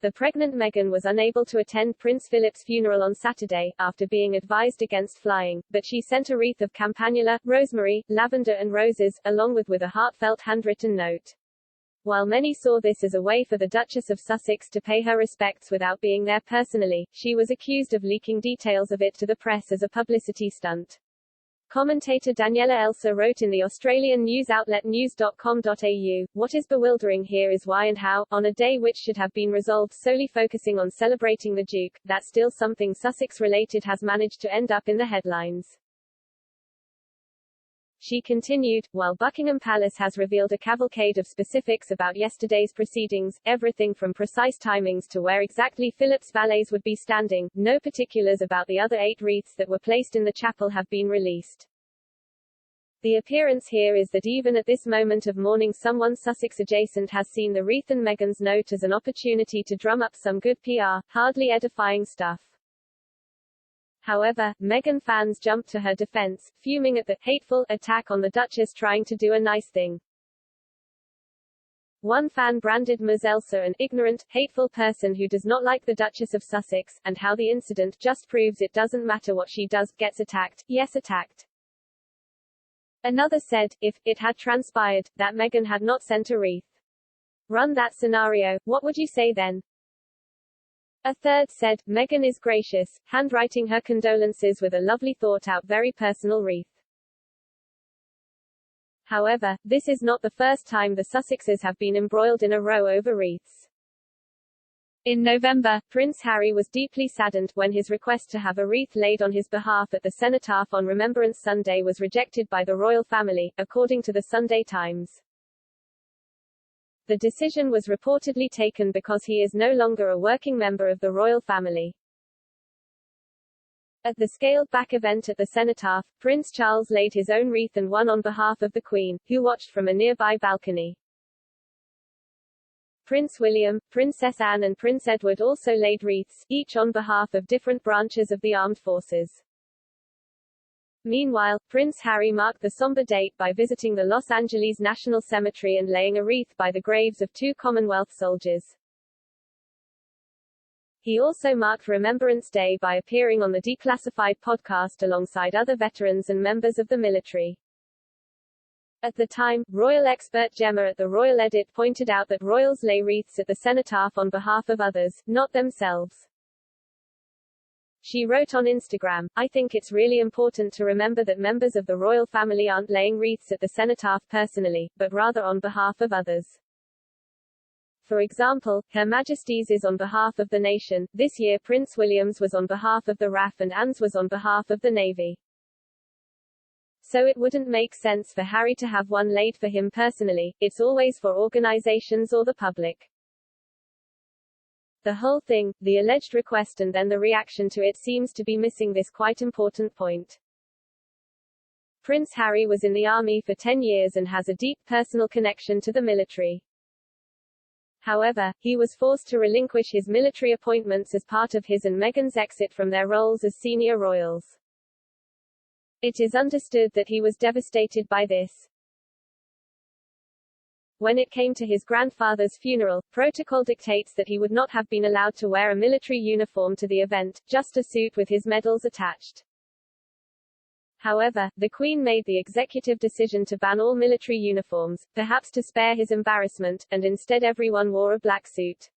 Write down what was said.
The pregnant Meghan was unable to attend Prince Philip's funeral on Saturday, after being advised against flying, but she sent a wreath of campanula, rosemary, lavender and roses, along with a heartfelt handwritten note. While many saw this as a way for the Duchess of Sussex to pay her respects without being there personally, she was accused of leaking details of it to the press as a publicity stunt. Commentator Daniela Elsa wrote in the Australian news outlet news.com.au, "What is bewildering here is why and how, on a day which should have been resolved solely focusing on celebrating the Duke, that still something Sussex-related has managed to end up in the headlines." She continued, while Buckingham Palace has revealed a cavalcade of specifics about yesterday's proceedings, everything from precise timings to where exactly Philip's valets would be standing, no particulars about the other 8 wreaths that were placed in the chapel have been released. The appearance here is that even at this moment of mourning someone Sussex adjacent has seen the wreath and Meghan's note as an opportunity to drum up some good PR, hardly edifying stuff. However, Meghan fans jumped to her defense, fuming at the hateful attack on the Duchess trying to do a nice thing. One fan branded Ms. Elsa an ignorant, hateful person who does not like the Duchess of Sussex, and how the incident just proves it doesn't matter what she does, gets attacked, yes attacked. Another said, if it had transpired that Meghan had not sent a wreath. Run that scenario, what would you say then? A third said, Meghan is gracious, handwriting her condolences with a lovely thought-out very personal wreath. However, this is not the first time the Sussexes have been embroiled in a row over wreaths. In November, Prince Harry was deeply saddened when his request to have a wreath laid on his behalf at the cenotaph on Remembrance Sunday was rejected by the royal family, according to the Sunday Times. The decision was reportedly taken because he is no longer a working member of the royal family. At the scaled-back event at the cenotaph, Prince Charles laid his own wreath and one on behalf of the Queen, who watched from a nearby balcony. Prince William, Princess Anne and Prince Edward also laid wreaths, each on behalf of different branches of the armed forces. Meanwhile, Prince Harry marked the somber date by visiting the Los Angeles National Cemetery and laying a wreath by the graves of 2 Commonwealth soldiers. He also marked Remembrance Day by appearing on the Declassified podcast alongside other veterans and members of the military. At the time, royal expert Gemma at the Royal Edit pointed out that royals lay wreaths at the cenotaph on behalf of others, not themselves. She wrote on Instagram, I think it's really important to remember that members of the royal family aren't laying wreaths at the cenotaph personally, but rather on behalf of others. For example, Her Majesty's is on behalf of the nation. This year Prince William's was on behalf of the RAF and Anne's was on behalf of the Navy. So it wouldn't make sense for Harry to have one laid for him personally, it's always for organizations or the public. The whole thing, the alleged request and then the reaction to it seems to be missing this quite important point. Prince Harry was in the army for 10 years and has a deep personal connection to the military. However, he was forced to relinquish his military appointments as part of his and Meghan's exit from their roles as senior royals. It is understood that he was devastated by this. When it came to his grandfather's funeral, protocol dictates that he would not have been allowed to wear a military uniform to the event, just a suit with his medals attached. However, the Queen made the executive decision to ban all military uniforms, perhaps to spare his embarrassment, and instead everyone wore a black suit.